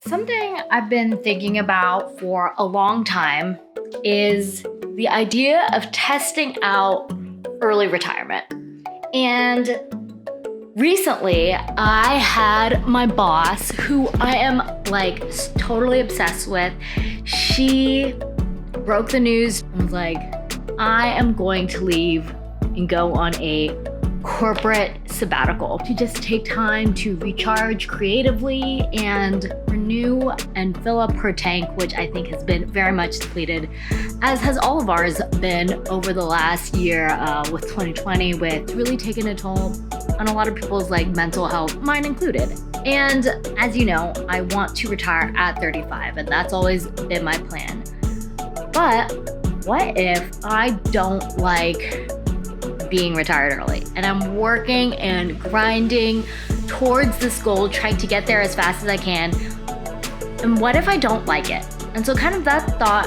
Something I've been thinking about for a long time is the idea of testing out early retirement. And recently, I had my boss, who I am like totally obsessed with. She broke the news and was like, I am going to leave and go on a corporate sabbatical to just take time to recharge creatively and renew and fill up her tank, which I think has been very much depleted, as has all of ours been over the last year with 2020, with really taking a toll on a lot of people's mental health, mine included. And as you know, I want to retire at 35, and that's always been my plan. But what if I don't like being retired early and I'm working and grinding towards this goal, trying to get there as fast as I can? And what if I don't like it? And so kind of that thought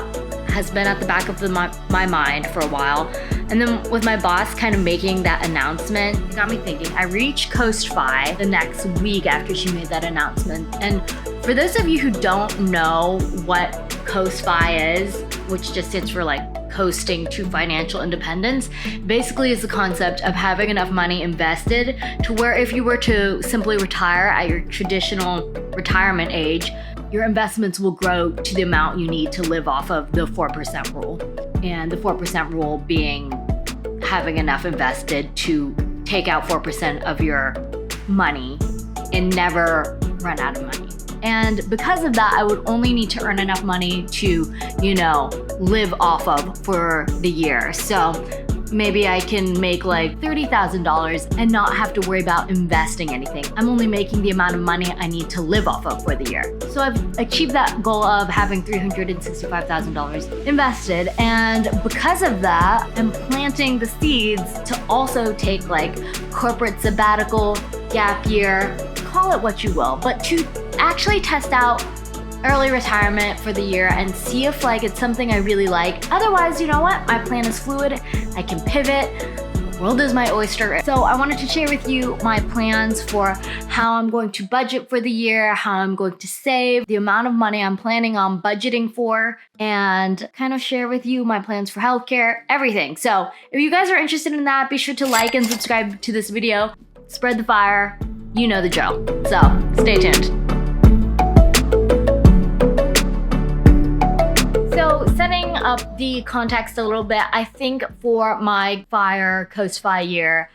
has been at the back of my mind for a while. And then with my boss kind of making that announcement, it got me thinking. I reached Coast Fi the next week after she made that announcement. And for those of you who don't know what Coast Fi is, which just stands for coasting to financial independence, basically is the concept of having enough money invested to where if you were to simply retire at your traditional retirement age, your investments will grow to the amount you need to live off of the 4% rule. And the 4% rule being having enough invested to take out 4% of your money and never run out of money. And because of that, I would only need to earn enough money to, live off of for the year. So maybe I can make $30,000 and not have to worry about investing anything. I'm only making the amount of money I need to live off of for the year. So I've achieved that goal of having $365,000 invested. And because of that, I'm planting the seeds to also take corporate sabbatical, gap year, call it what you will, but to actually test out early retirement for the year and see if it's something I really like. Otherwise, you know what? My plan is fluid. I can pivot. The world is my oyster. So I wanted to share with you my plans for how I'm going to budget for the year, how I'm going to save, the amount of money I'm planning on budgeting for, and kind of share with you my plans for healthcare, everything. So if you guys are interested in that, be sure to like and subscribe to this video. Spread the fire. You know the drill. So stay tuned. So setting up the context a little bit, I think for my Coast Fi year,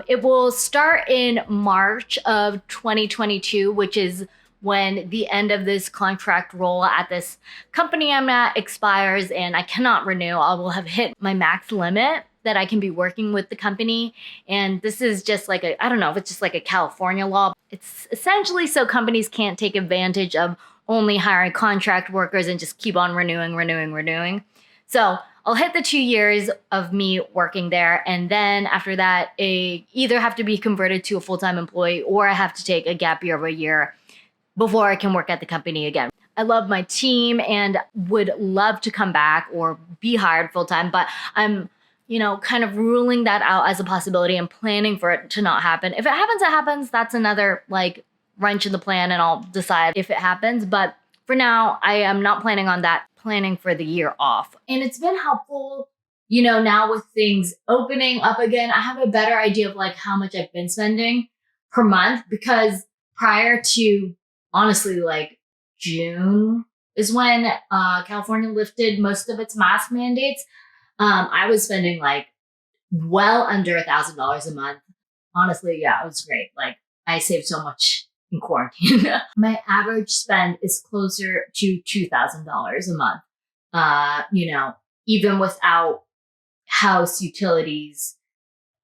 it will start in March of 2022, which is when the end of this contract role at this company I'm at expires and I cannot renew. I will have hit my max limit that I can be working with the company. And this is just I don't know if it's just a California law. It's essentially so companies can't take advantage of only hiring contract workers and just keep on renewing. So I'll hit the 2 years of me working there. And then after that, I either have to be converted to a full-time employee or I have to take a gap year of a year before I can work at the company again. I love my team and would love to come back or be hired full-time, but I'm kind of ruling that out as a possibility and planning for it to not happen. If it happens, it happens. That's another wrench in the plan and I'll decide if it happens. But for now, I am not planning on that, planning for the year off. And it's been helpful, now with things opening up again, I have a better idea of how much I've been spending per month, because prior to honestly June is when California lifted most of its mask mandates. I was spending well under $1,000 a month. Honestly, yeah, it was great. I saved so much in quarantine. My average spend is closer to $2,000 a month. Even without house, utilities,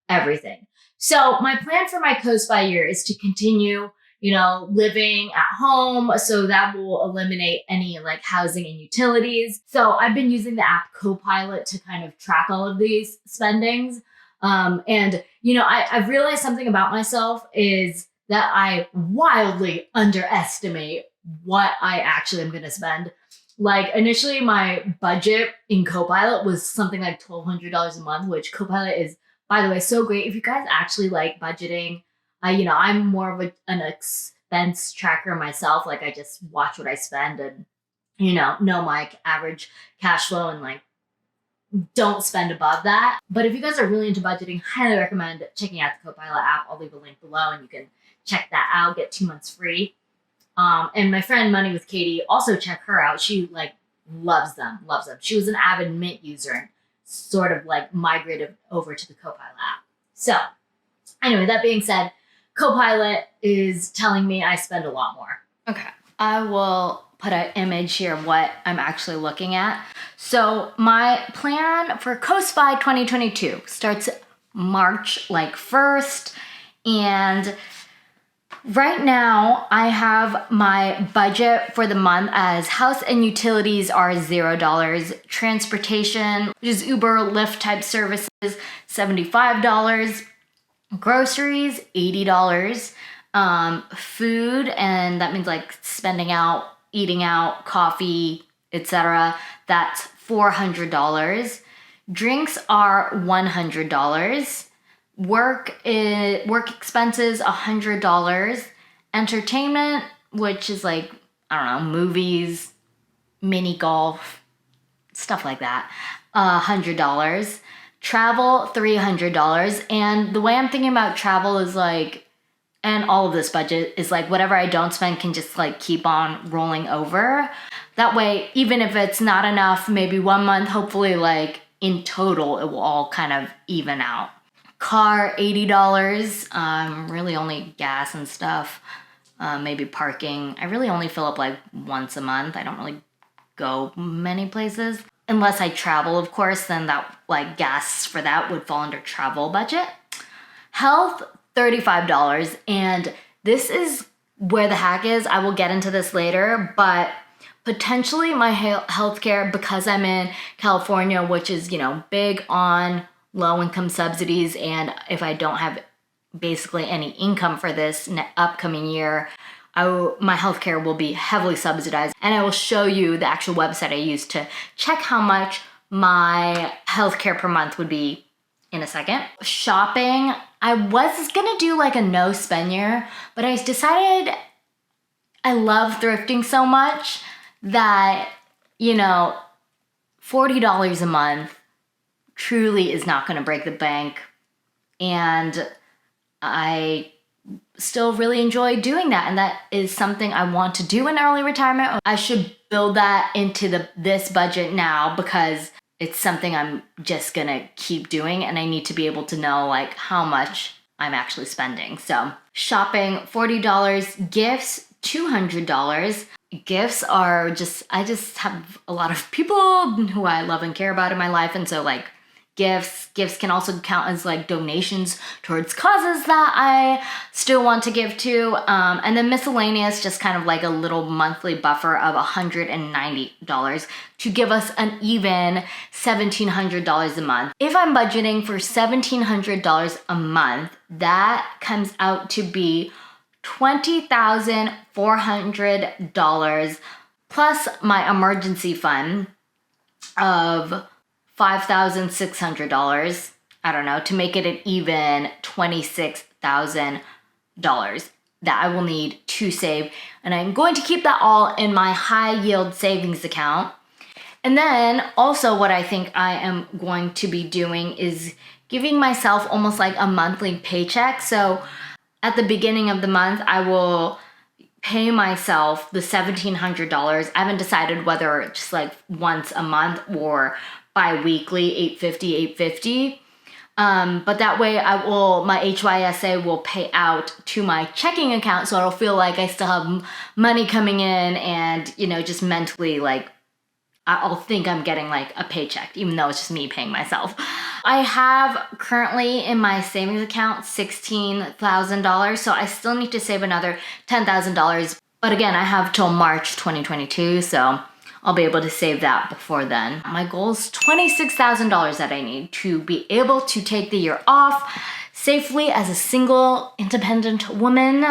everything. So my plan for my Coast Fi year is to continue living at home. So that will eliminate any housing and utilities. So I've been using the app Copilot to kind of track all of these spendings. I've realized something about myself is that I wildly underestimate what I actually am going to spend. Initially my budget in Copilot was something like $1,200 a month, which Copilot is, by the way, so great. If you guys actually like budgeting, I'm more of an expense tracker myself. Like I just watch what I spend and, know my average cash flow and like don't spend above that. But if you guys are really into budgeting, highly recommend checking out the Copilot app. I'll leave a link below and you can check that out, get 2 months free. And my friend Money with Katie, also check her out. She like loves them. She was an avid Mint user and sort of like migrated over to the Copilot app. So anyway, that being said, Copilot is telling me I spend a lot more. Okay, I will put an image here of what I'm actually looking at. So my plan for CoSPI 2022 starts March 1st, and right now I have my budget for the month as house and utilities are $0, transportation, which is Uber, Lyft type services, $75, groceries, $80, food, and that means like spending out, eating out, coffee, etc. That's $400. Drinks are $100. Work expenses $100. Entertainment, which is like, I don't know, movies, mini golf, stuff like that, $100. Travel $300. And the way I'm thinking about travel is like, and all of this budget is like whatever I don't spend can just like keep on rolling over. That way, even if it's not enough, maybe 1 month, hopefully like in total, it will all kind of even out. Car, $80. Really only gas and stuff. Maybe parking. I really only fill up like once a month. I don't really go many places. Unless I travel, of course, then that like gas for that would fall under travel budget. Health, $35. And this is where the hack is. I will get into this later, but potentially my healthcare, because I'm in California, which is, big on low income subsidies. And if I don't have basically any income for this upcoming year, my healthcare will be heavily subsidized. And I will show you the actual website I use to check how much my healthcare per month would be in a second. Shopping, I was gonna do like a no spend year, but I decided I love thrifting so much that, $40 a month truly is not gonna break the bank. And I still really enjoy doing that. And that is something I want to do in early retirement. I should build that into this budget now because it's something I'm just gonna keep doing and I need to be able to know like how much I'm actually spending. So shopping, $40, gifts, $200. Gifts are I just have a lot of people who I love and care about in my life. And so like gifts can also count as like donations towards causes that I still want to give to. And then miscellaneous, just kind of like a little monthly buffer of $190 to give us an even $1,700 a month. If I'm budgeting for $1,700 a month, that comes out to be $20,400 plus my emergency fund of $5,600, I don't know, to make it an even $26,000 that I will need to save. And I'm going to keep that all in my high yield savings account. And then also what I think I am going to be doing is giving myself almost like a monthly paycheck. So at the beginning of the month, I will pay myself the $1,700. I haven't decided whether it's just like once a month or bi-weekly, $850. But that way my HYSA will pay out to my checking account. So it'll feel like I still have money coming in and, just mentally like I'll think I'm getting like a paycheck, even though it's just me paying myself. I have currently in my savings account $16,000. So I still need to save another $10,000. But again, I have till March 2022. So I'll be able to save that before then. My goal is $26,000 that I need to be able to take the year off safely as a single independent woman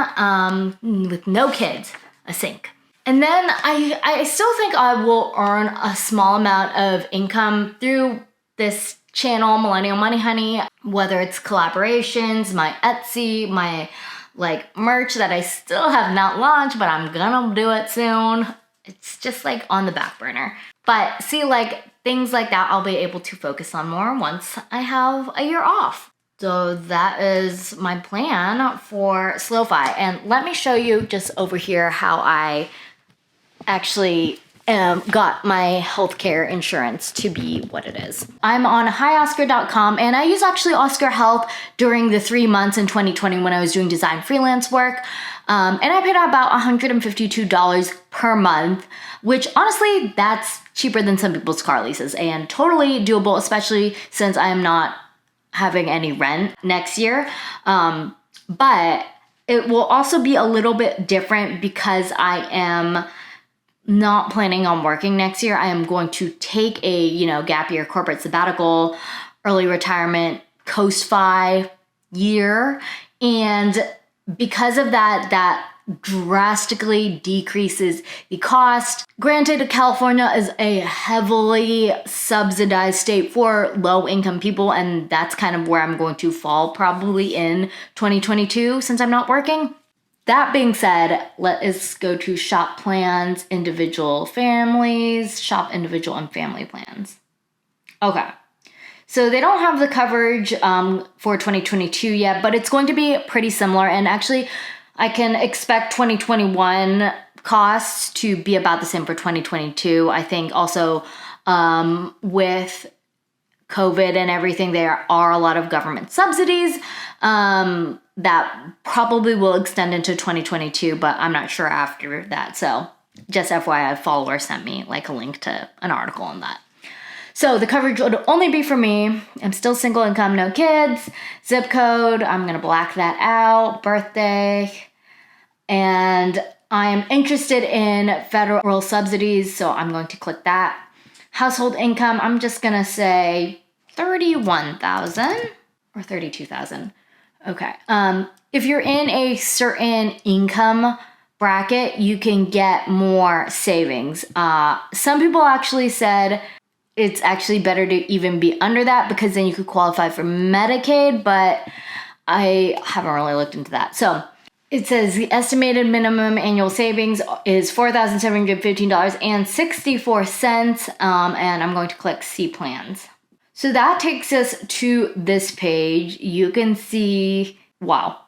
with no kids, a sink. And then I still think I will earn a small amount of income through this channel, Millennial Money Honey, whether it's collaborations, my Etsy, my like merch that I still have not launched, but I'm gonna do it soon. It's just like on the back burner. But see, like things like that, I'll be able to focus on more once I have a year off. So that is my plan for SlowFi. And let me show you just over here how I actually got my healthcare insurance to be what it is. I'm on hioscar.com, and I use actually Oscar Health during the 3 months in 2020 when I was doing design freelance work. And I paid about $152 per month, which honestly, that's cheaper than some people's car leases and totally doable, especially since I am not having any rent next year. But it will also be a little bit different because I am not planning on working next year. I am going to take a, gap year, corporate sabbatical, early retirement, coast-fi year. And because of that, that drastically decreases the cost. Granted, California is a heavily subsidized state for low-income people, and that's kind of where I'm going to fall probably in 2022 since I'm not working. That being said, let us go to shop plans, individual families, shop individual and family plans. Okay, so they don't have the coverage for 2022 yet, but it's going to be pretty similar. And actually, I can expect 2021 costs to be about the same for 2022. I think also with COVID and everything, there are a lot of government subsidies that probably will extend into 2022, but I'm not sure after that. So just FYI, a follower sent me like a link to an article on that. So the coverage would only be for me. I'm still single income, no kids. Zip code, I'm gonna black that out. Birthday. And I am interested in federal subsidies, so I'm going to click that. Household income, I'm just gonna say 31,000 or 32,000. Okay. If you're in a certain income bracket, you can get more savings. Some people actually said it's actually better to even be under that because then you could qualify for Medicaid, but I haven't really looked into that. So it says the estimated minimum annual savings is $4,715.64, and I'm going to click See Plans. So that takes us to this page. You can see, wow,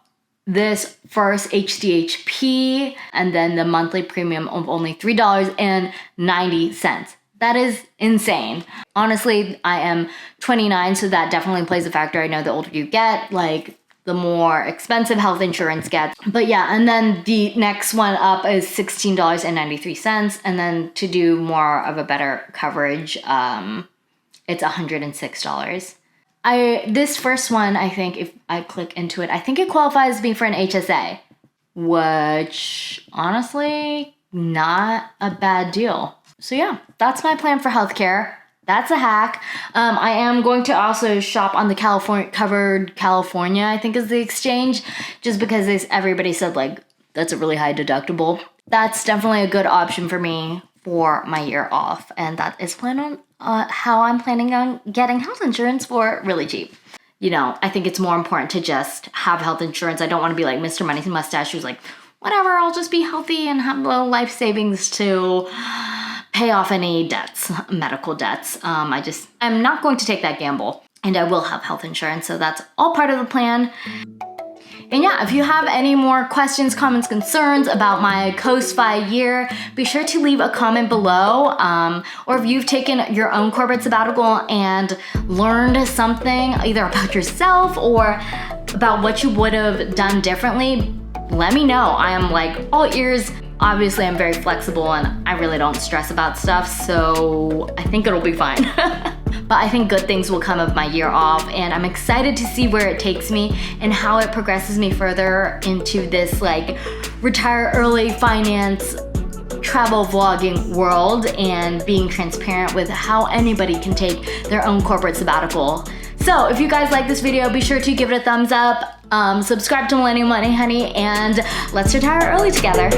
this first HDHP and then the monthly premium of only $3.90. That is insane. Honestly, I am 29, so that definitely plays a factor. I know the older you get, like the more expensive health insurance gets. But yeah, and then the next one up is $16.93. And then to do more of a better coverage, it's $106. This first one, I think if I click into it, I think it qualifies me for an HSA, which honestly, not a bad deal. So yeah, that's my plan for healthcare. That's a hack. I am going to also shop on the Covered California, I think is the exchange, just because everybody said like, that's a really high deductible. That's definitely a good option for me for my year off. And that is how I'm planning on getting health insurance for really cheap. I think it's more important to just have health insurance. I don't want to be like Mr. Money Mustache who's like, whatever, I'll just be healthy and have low life savings to pay off any debts, medical debts. I'm not going to take that gamble, and I will have health insurance. So that's all part of the plan. And yeah, if you have any more questions, comments, concerns about my coast-fi year, be sure to leave a comment below. Or if you've taken your own corporate sabbatical and learned something either about yourself or about what you would have done differently, let me know. I am like all ears. Obviously, I'm very flexible and I really don't stress about stuff, so I think it'll be fine. But I think good things will come of my year off, and I'm excited to see where it takes me and how it progresses me further into this like retire early finance travel vlogging world and being transparent with how anybody can take their own corporate sabbatical. So if you guys like this video, be sure to give it a thumbs up, subscribe to Millennial Money Honey, and let's retire early together.